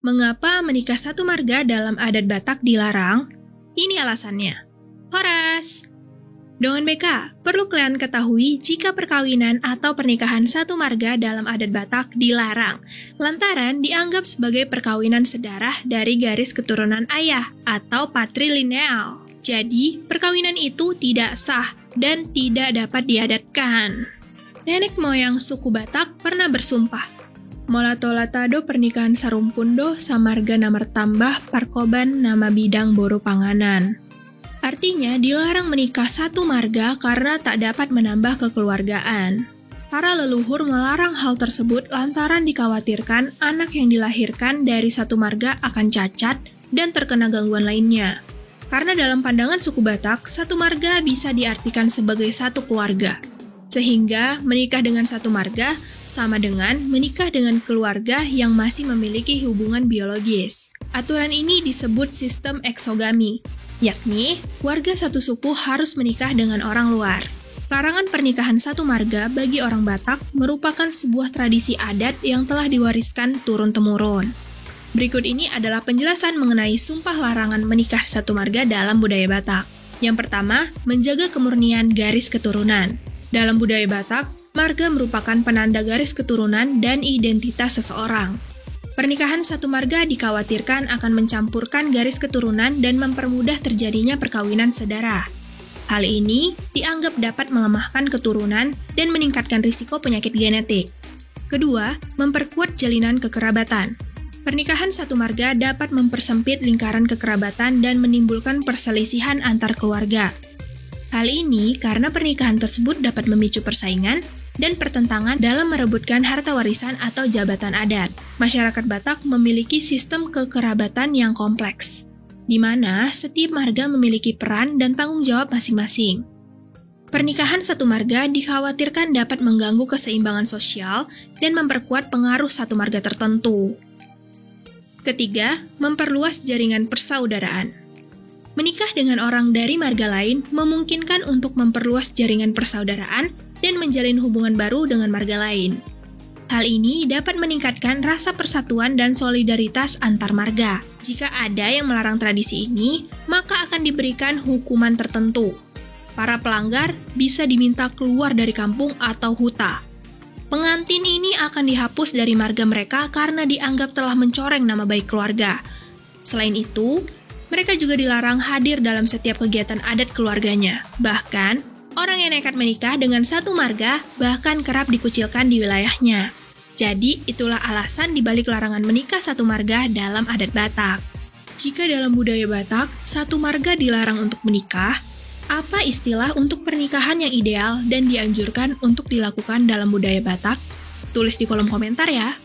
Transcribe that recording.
Mengapa menikah satu marga dalam adat Batak dilarang? Ini alasannya. Horas! Dongan BK, perlu kalian ketahui jika perkawinan atau pernikahan satu marga dalam adat Batak dilarang, lantaran dianggap sebagai perkawinan sedarah dari garis keturunan ayah atau patrilineal. Jadi, perkawinan itu tidak sah dan tidak dapat diadatkan. Nenek moyang suku Batak pernah bersumpah, Molatolatado pernikahan sarumpundo samarga namar tambah parkoban nama bidang boro panganan. Artinya dilarang menikah satu marga karena tak dapat menambah kekeluargaan. Para leluhur melarang hal tersebut lantaran dikhawatirkan anak yang dilahirkan dari satu marga akan cacat dan terkena gangguan lainnya. Karena dalam pandangan suku Batak, satu marga bisa diartikan sebagai satu keluarga. Sehingga menikah dengan satu marga sama dengan menikah dengan keluarga yang masih memiliki hubungan biologis. Aturan ini disebut sistem eksogami, yakni warga satu suku harus menikah dengan orang luar. Larangan pernikahan satu marga bagi orang Batak merupakan sebuah tradisi adat yang telah diwariskan turun-temurun. Berikut ini adalah penjelasan mengenai sumpah larangan menikah satu marga dalam budaya Batak. Yang pertama, menjaga kemurnian garis keturunan. Dalam budaya Batak, marga merupakan penanda garis keturunan dan identitas seseorang. Pernikahan satu marga dikhawatirkan akan mencampurkan garis keturunan dan mempermudah terjadinya perkawinan sedarah. Hal ini dianggap dapat melemahkan keturunan dan meningkatkan risiko penyakit genetik. Kedua, memperkuat jalinan kekerabatan. Pernikahan satu marga dapat mempersempit lingkaran kekerabatan dan menimbulkan perselisihan antar keluarga. Hal ini karena pernikahan tersebut dapat memicu persaingan dan pertentangan dalam merebutkan harta warisan atau jabatan adat. Masyarakat Batak memiliki sistem kekerabatan yang kompleks, di mana setiap marga memiliki peran dan tanggung jawab masing-masing. Pernikahan satu marga dikhawatirkan dapat mengganggu keseimbangan sosial dan memperkuat pengaruh satu marga tertentu. Ketiga, memperluas jaringan persaudaraan. Menikah dengan orang dari marga lain memungkinkan untuk memperluas jaringan persaudaraan dan menjalin hubungan baru dengan marga lain. Hal ini dapat meningkatkan rasa persatuan dan solidaritas antar marga. Jika ada yang melarang tradisi ini, maka akan diberikan hukuman tertentu. Para pelanggar bisa diminta keluar dari kampung atau huta. Pengantin ini akan dihapus dari marga mereka karena dianggap telah mencoreng nama baik keluarga. Selain itu, mereka juga dilarang hadir dalam setiap kegiatan adat keluarganya. Bahkan, orang yang nekat menikah dengan satu marga bahkan kerap dikucilkan di wilayahnya. Jadi, itulah alasan dibalik larangan menikah satu marga dalam adat Batak. Jika dalam budaya Batak, satu marga dilarang untuk menikah, apa istilah untuk pernikahan yang ideal dan dianjurkan untuk dilakukan dalam budaya Batak? Tulis di kolom komentar ya!